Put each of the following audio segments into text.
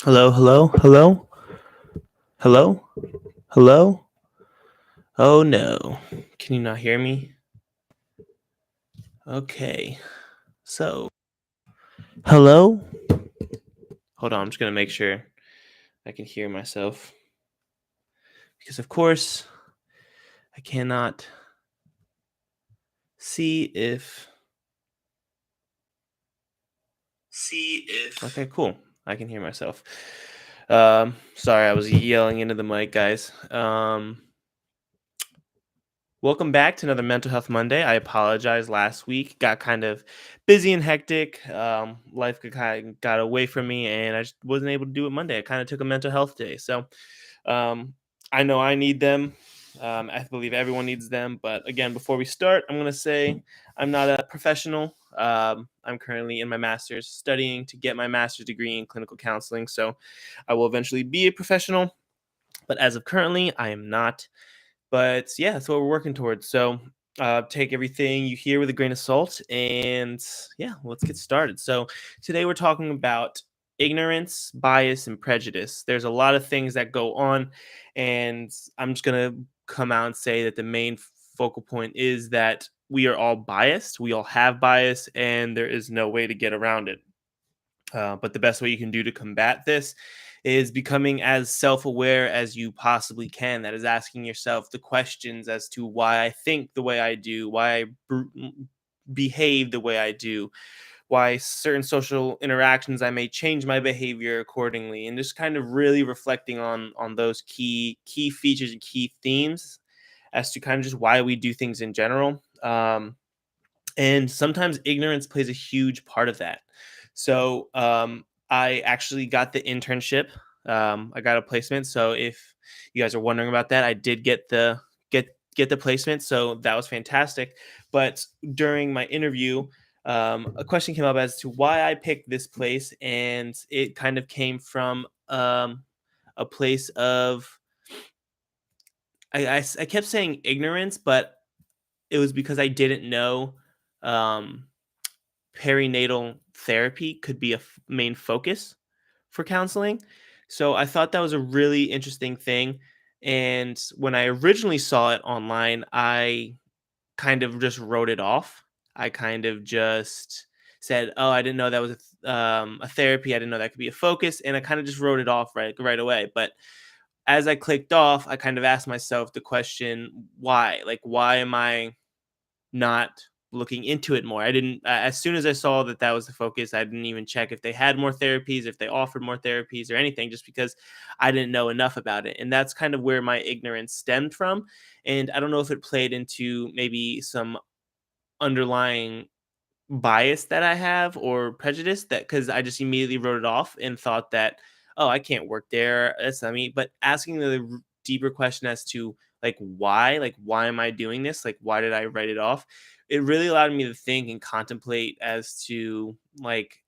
Hello, hello, hello, hello, hello. Oh no. Can you not hear me? Okay. So, hello? Hold on, I'm just going to make sure I can hear myself. Because, of course, I cannot see if. Okay, cool. I can hear myself. Sorry, I was yelling into the mic, guys. Welcome back to another Mental Health Monday. I apologize. Last week got kind of busy and hectic. Life kind of got away from me, and I just wasn't able to do it Monday. I kind of took a mental health day, so um, I know I need them. I believe everyone needs them. But again, before we start, I'm going to say I'm not a professional. I'm currently in my master's, studying to get my master's degree in clinical counseling. So I will eventually be a professional, but as of currently, I am not. But yeah, that's what we're working towards. So take everything you hear with a grain of salt, and yeah, let's get started. So today we're talking about ignorance, bias, and prejudice. There's a lot of things that go on, and I'm just gonna come out and say that the main focal point is that we are all biased. We all have bias, and there is no way to get around it. But the best way you can do to combat this is becoming as self aware as you possibly can. That is asking yourself the questions as to why I think the way I do, why I behave the way I do, why certain social interactions I may change my behavior accordingly, and just kind of really reflecting on those key features and key themes as to kind of just why we do things in general. And sometimes ignorance plays a huge part of that. So I actually got the internship. I got a placement. So if you guys are wondering about that, I did get the placement. So that was fantastic. But during my interview, a question came up as to why I picked this place, and it kind of came from a place of I kept saying ignorance, but it was because I didn't know um, perinatal therapy could be a main focus for counseling. So I thought that was a really interesting thing. And when I originally saw it online, I kind of just wrote it off. I kind of just said, "Oh, I didn't know that was a therapy. I didn't know that could be a focus," and I kind of just wrote it off right away. But as I clicked off, I kind of asked myself the question, "Why? Like, why am I not looking into it more?" I didn't as soon as I saw that that was the focus, I didn't even check if they had more therapies, if they offered more therapies or anything, just because I didn't know enough about it. And that's kind of where my ignorance stemmed from. And I don't know if it played into maybe some underlying bias that I have or prejudice, that because I just immediately wrote it off and thought that, oh, I can't work there. That's not me. But asking the deeper question as to like why am I doing this? Like why did I write it off? It really allowed me to think and contemplate as to like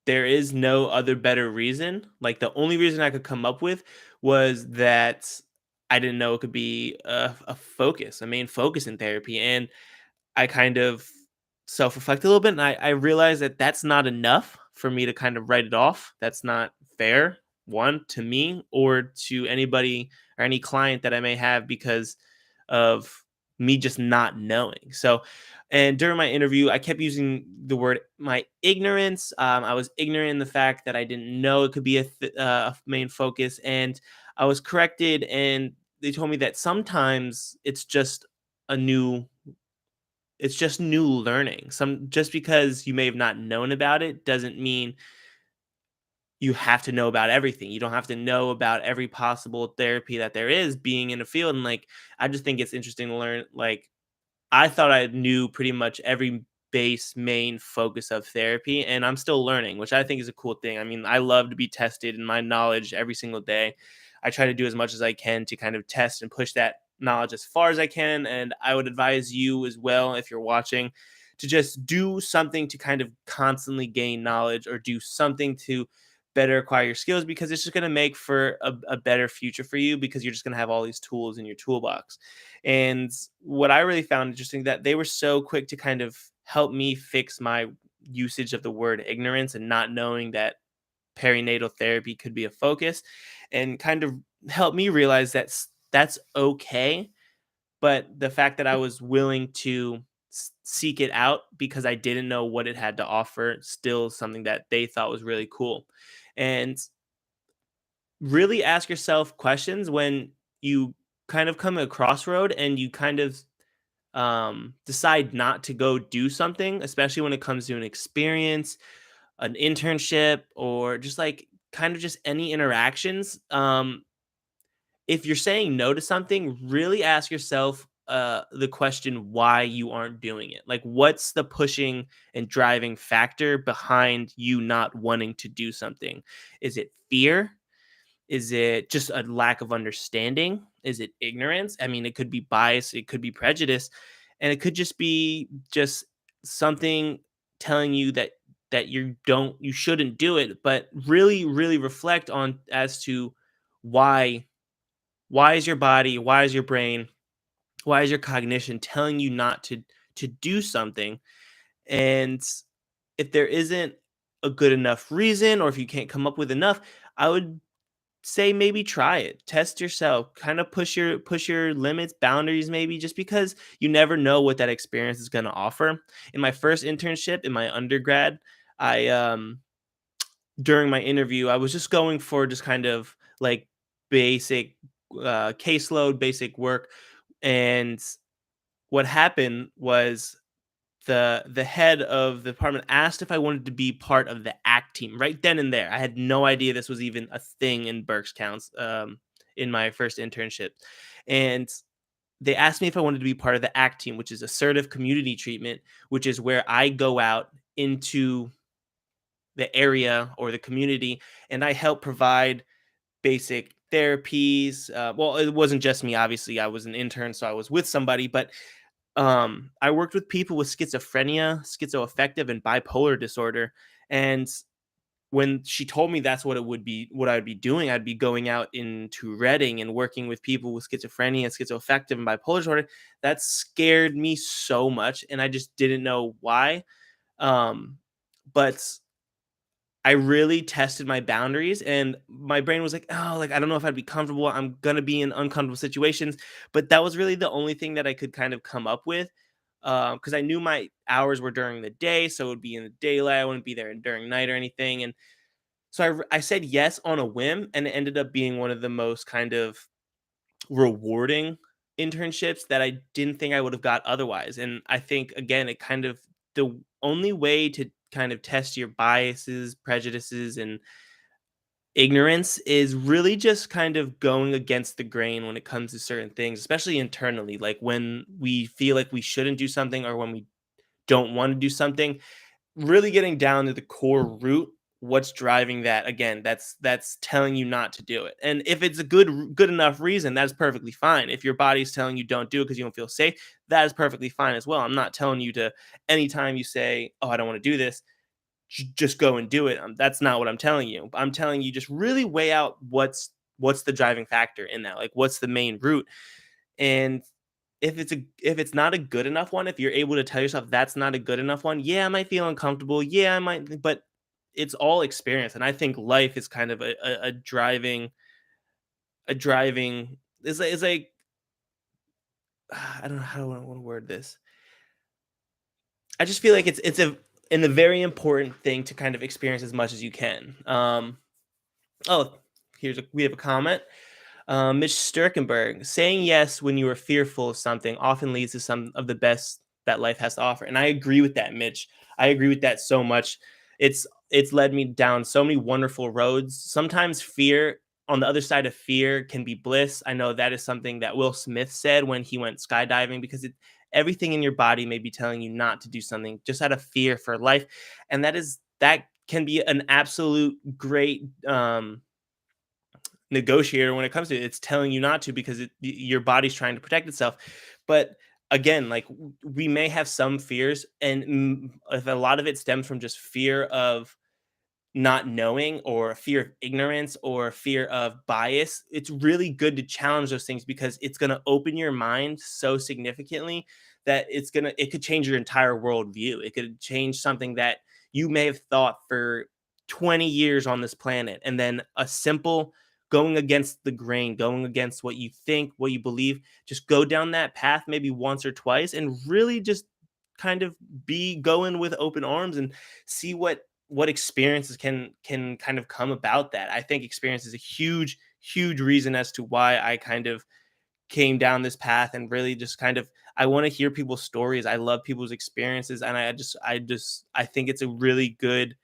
there is no other better reason. Like the only reason I could come up with was that I didn't know it could be a focus, a main focus in therapy. And I kind of self-reflect a little bit, and I realized that that's not enough for me to kind of write it off. That's not fair, one, to me or to anybody or any client that I may have because of me just not knowing. So, and during my interview, I kept using the word my ignorance. I was ignorant in the fact that I didn't know it could be a main focus, and I was corrected. And they told me that sometimes a new it's just new learning. Some just because you may have not known about it doesn't mean you have to know about everything. You don't have to know about every possible therapy that there is being in a field. And like I just think it's interesting to learn. Like I thought I knew pretty much every base main focus of therapy, and I'm still learning, which I think is a cool thing. I mean, I love to be tested in my knowledge every single day. I try to do as much as I can to kind of test and push that knowledge as far as I can. And I would advise you as well, if you're watching, to just do something to kind of constantly gain knowledge or do something to better acquire your skills, because it's just going to make for a better future for you, because you're just going to have all these tools in your toolbox. And what I really found interesting, that they were so quick to kind of help me fix my usage of the word ignorance and not knowing that perinatal therapy could be a focus, and kind of help me realize that's okay. But the fact that I was willing to seek it out because I didn't know what it had to offer, still something that they thought was really cool. And really ask yourself questions when you kind of come to a crossroad and you kind of decide not to go do something, especially when it comes to an experience, an internship, or just like kind of just any interactions. If you're saying no to something, really ask yourself the question why you aren't doing it. Like, what's the pushing and driving factor behind you not wanting to do something? Is it fear? Is it just a lack of understanding? Is it ignorance? I mean, it could be bias, it could be prejudice, and it could just be just something telling you that you shouldn't do it, but really really reflect on as to why why is your body, why is your brain, why is your cognition telling you not to do something? And if there isn't a good enough reason, or if you can't come up with enough, I would say maybe try it. Test yourself. Kind of push your limits, boundaries maybe, just because you never know what that experience is going to offer. In my first internship in my undergrad, I during my interview, I was just going for just kind of like basic caseload, basic work. And what happened was the head of the department asked if I wanted to be part of the ACT team right then and there. I had no idea this was even a thing in Berks Counts in my first internship. And they asked me if I wanted to be part of the ACT team, which is assertive community treatment, which is where I go out into the area or the community and I help provide basic therapies. Well, it wasn't just me, obviously. I was an intern, so I was with somebody, but I worked with people with schizophrenia, schizoaffective, and bipolar disorder. And when she told me that's what it would be, what I'd be doing, I'd be going out into Reading and working with people with schizophrenia, schizoaffective, and bipolar disorder. That scared me so much, and I just didn't know why. But I really tested my boundaries, and my brain was like, "Oh, like I don't know if I'd be comfortable. I'm gonna be in uncomfortable situations." But that was really the only thing that I could kind of come up with, because I knew my hours were during the day, so it would be in the daylight. I wouldn't be there during night or anything. And so I said yes on a whim, and it ended up being one of the most kind of rewarding internships that I didn't think I would have got otherwise. And I think again, it kind of the only way to kind of test your biases, prejudices, and ignorance is really just kind of going against the grain when it comes to certain things, especially internally. Like when we feel like we shouldn't do something or when we don't want to do something, really getting down to the core root, what's driving that. Again, that's telling you not to do it. And if it's a good enough reason, that's perfectly fine. If your body's telling you don't do it because you don't feel safe, that is perfectly fine as well. I'm not telling you to, anytime you say, oh, I don't want to do this, just go and do it. That's not what I'm telling you. I'm telling you just really weigh out what's the driving factor in that. Like what's the main root. And if it's not a good enough one, if you're able to tell yourself that's not a good enough one, yeah, I might feel uncomfortable. Yeah, I might, but it's all experience. And I think life is kind of a driving is like I don't know how do I want to word this. I just feel like it's a and a very important thing to kind of experience as much as you can. Oh, we have a comment. Mitch Sturkenberg, saying yes when you are fearful of something often leads to some of the best that life has to offer. And I agree with that, Mitch. I agree with that so much. It's led me down so many wonderful roads. Sometimes fear, on the other side of fear, can be bliss. I know that is something that Will Smith said when he went skydiving, because everything in your body may be telling you not to do something just out of fear for life. And that can be an absolute great negotiator when it comes to it. It's telling you not to because your body's trying to protect itself. But again, like we may have some fears, and if a lot of it stems from just fear of not knowing or fear of ignorance or fear of bias, it's really good to challenge those things because it's going to open your mind so significantly that it could change your entire worldview. It could change something that you may have thought for 20 years on this planet, and then a simple going against the grain, going against what you think, what you believe, just go down that path maybe once or twice and really just kind of be going with open arms and see what experiences can kind of come about that. I think experience is a huge reason as to why I kind of came down this path and really just kind of I want to hear people's stories. I love people's experiences, and I think it's a really good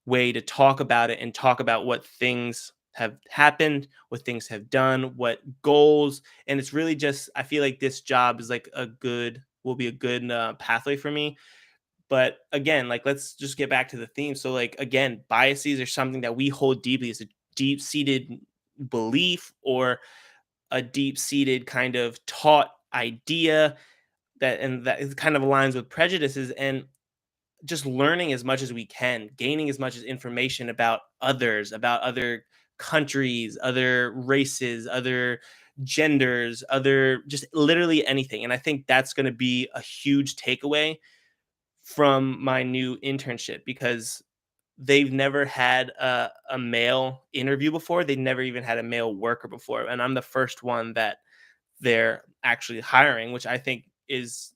way to talk about it and talk about what things have happened, what things have done, what goals, and it's really just I feel like this job is like a good will be a good pathway for me. But again, like let's just get back to the theme. So like again, biases are something that we hold deeply. It's a deep seated belief or a deep seated kind of taught idea that is kind of aligns with prejudices and just learning as much as we can, gaining as much as information about other countries, other races, other genders, other just literally anything. And I think that's going to be a huge takeaway from my new internship because they've never had a male interview before. They never even had a male worker before. And I'm the first one that they're actually hiring, which I think is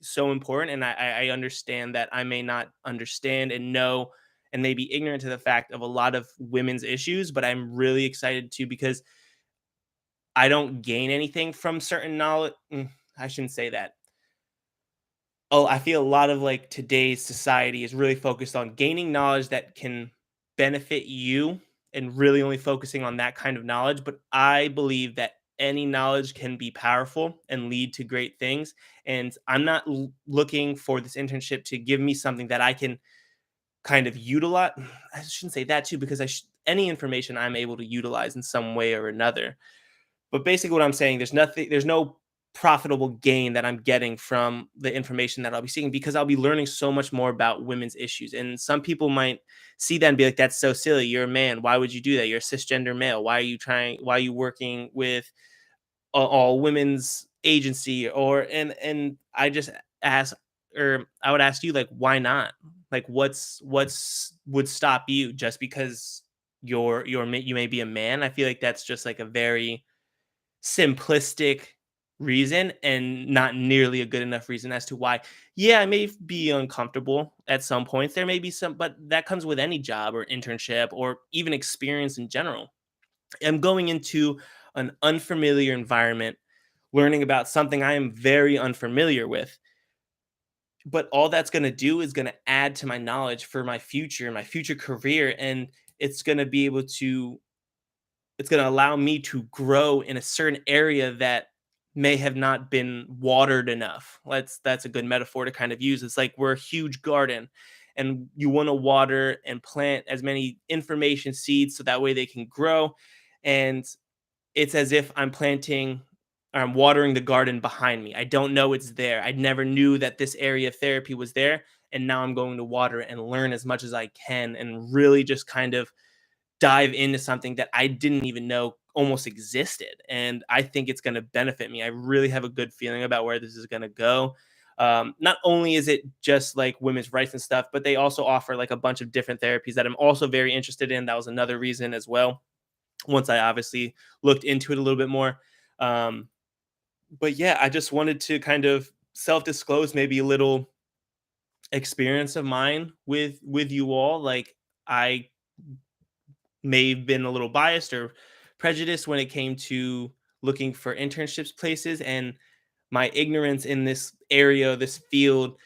so important. And I understand that I may not understand and know and may be ignorant to the fact of a lot of women's issues, but I'm really excited too because I don't gain anything from certain knowledge. I shouldn't say that. Oh, I feel a lot of like today's society is really focused on gaining knowledge that can benefit you and really only focusing on that kind of knowledge. But I believe that any knowledge can be powerful and lead to great things. And I'm not looking for this internship to give me something that I can kind of utilize. I shouldn't say that too, because any information I'm able to utilize in some way or another. But basically what I'm saying, there's no profitable gain that I'm getting from the information that I'll be seeing because I'll be learning so much more about women's issues. And some people might see that and be like, that's so silly. You're a man. Why would you do that? You're a cisgender male. Why are you working with all women's agency and I just ask or I would ask you like, why not? Like what's would stop you just because you may be a man? I feel like that's just like a very simplistic reason and not nearly a good enough reason as to why. Yeah, I may be uncomfortable at some points. There may be some, but that comes with any job or internship or even experience in general. I'm going into an unfamiliar environment, learning about something I am very unfamiliar with. But all that's going to do is going to add to my knowledge for my future career. And it's going to be able to it's going to allow me to grow in a certain area that may have not been watered enough. That's a good metaphor to kind of use. It's like we're a huge garden and you want to water and plant as many information seeds so that way they can grow. And it's as if I'm planting or I'm watering the garden behind me. I don't know it's there. I never knew that this area of therapy was there. And now I'm going to water it and learn as much as I can and really just kind of dive into something that I didn't even know almost existed. And I think it's going to benefit me. I really have a good feeling about where this is going to go. Not only is it just like women's rights and stuff, but they also offer like a bunch of different therapies that I'm also very interested in. That was another reason as well. Once I obviously looked into it a little bit more. Um, but yeah, I just wanted to kind of self disclose maybe a little experience of mine with you all. Like I may have been a little biased or prejudiced when it came to looking for internships places and my ignorance in this area, this field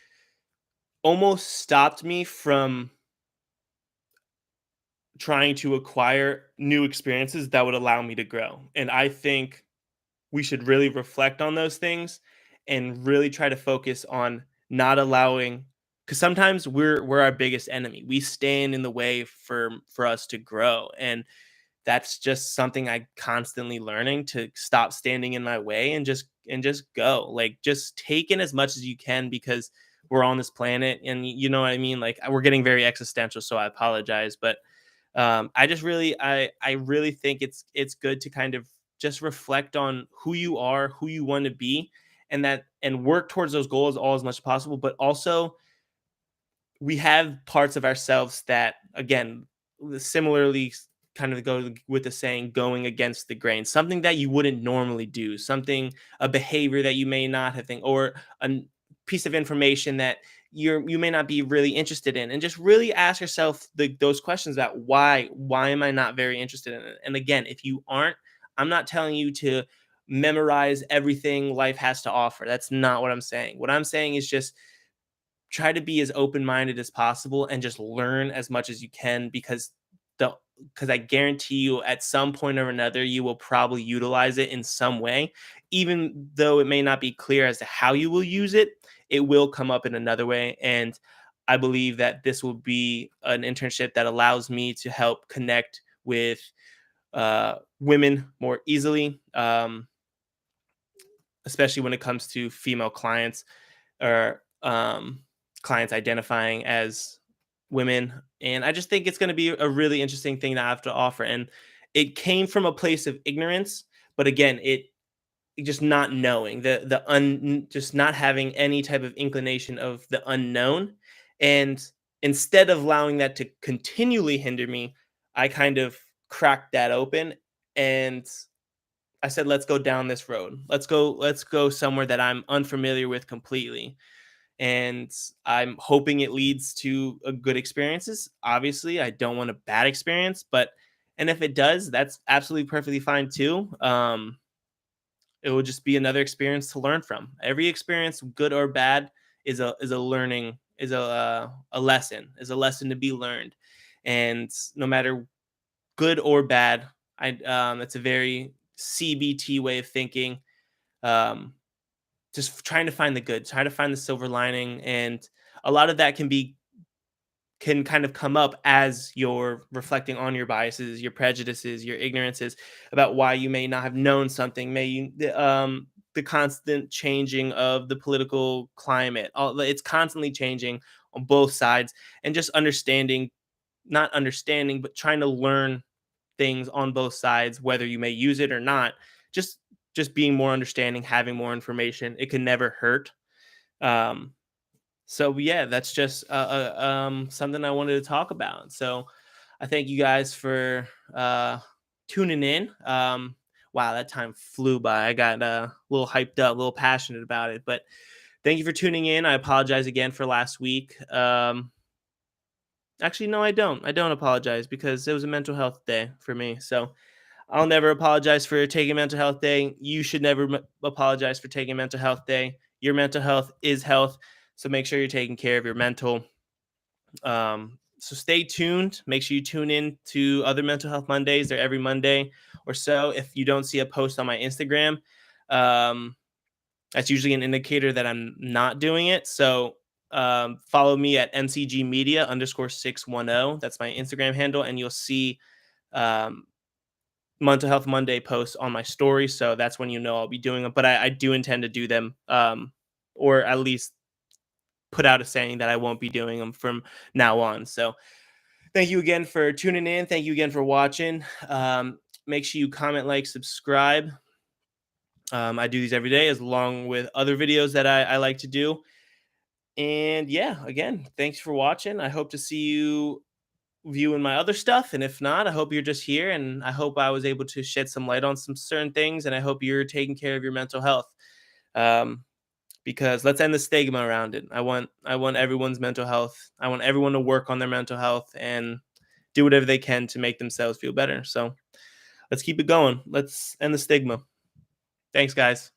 almost stopped me from trying to acquire new experiences that would allow me to grow. And I think we should really reflect on those things and really try to focus on not allowing because sometimes we're our biggest enemy. We stand in the way for us to grow. And that's just something I constantly learning to stop standing in my way and just go. Like just take in as much as you can because we're on this planet and you know what I mean? Like we're getting very existential, so I apologize. But I just really I really think it's good to kind of just reflect on who you are, who you want to be, and work towards those goals all as much as possible, but also we have parts of ourselves that, again, similarly kind of go with the saying, going against the grain, something that you wouldn't normally do, something, a behavior that you may not have think, or a piece of information that you may not be really interested in, and just really ask yourself those questions about why am I not very interested in it. And again, if you aren't, I'm not telling you to memorize everything life has to offer. That's not what I'm saying. What I'm saying is just try to be as open-minded as possible and just learn as much as you can, the because I guarantee you at some point or another you will probably utilize it in some way. Even though it may not be clear as to how you will use it, it will come up in another way. And I believe that this will be an internship that allows me to help connect with women more easily, especially when it comes to female clients, or clients identifying as women. And I just think it's going to be a really interesting thing to have to offer. And it came from a place of ignorance, but again, just not knowing just not having any type of inclination of the unknown. And instead of allowing that to continually hinder me, I kind of cracked that open, and I said, let's go down this road. Let's go somewhere that I'm unfamiliar with completely. And I'm hoping it leads to a good experiences. Obviously, I don't want a bad experience, but and if it does, that's absolutely perfectly fine too. It will just be another experience to learn from. Every experience, good or bad, is a learning, a lesson, is a lesson to be learned. And no matter good or bad, it's a very CBT way of thinking. Um, just trying to find the good, try to find the silver lining, and a lot of that can kind of come up as you're reflecting on your biases, your prejudices, your ignorances about why you may not have known something. The constant changing of the political climate, it's constantly changing on both sides, and just understanding, not understanding, but trying to learn things on both sides, whether you may use it or not. Just just being more understanding, having more information, it can never hurt. Um, so yeah, that's just something I wanted to talk about. So I thank you guys for tuning in. Wow, that time flew by. I got a little hyped up, a little passionate about it. But thank you for tuning in. I apologize again for last week. Actually, no, I don't. I don't apologize because it was a mental health day for me. So I'll never apologize for taking mental health day. You should never apologize for taking mental health day. Your mental health is health. So make sure you're taking care of your mental. So stay tuned. Make sure you tune in to other Mental Health Mondays. They're every Monday or so. If you don't see a post on my Instagram, um, that's usually an indicator that I'm not doing it. So follow me at MCG Media _610. That's my Instagram handle, and you'll see um, Mental Health Monday posts on my story. So that's when you know I'll be doing them. But I do intend to do them, or at least put out a saying that I won't be doing them from now on. So thank you again for tuning in. Thank you again for watching. Make sure you comment, like, subscribe. I do these every day, as along with other videos that I like to do. And yeah, again, thanks for watching. I hope to see you viewing my other stuff. And if not, I hope you're just here. And I hope I was able to shed some light on some certain things. And I hope you're taking care of your mental health. Um, because let's end the stigma around it. I want everyone's mental health. I want everyone to work on their mental health and do whatever they can to make themselves feel better. So let's keep it going. Let's end the stigma. Thanks, guys.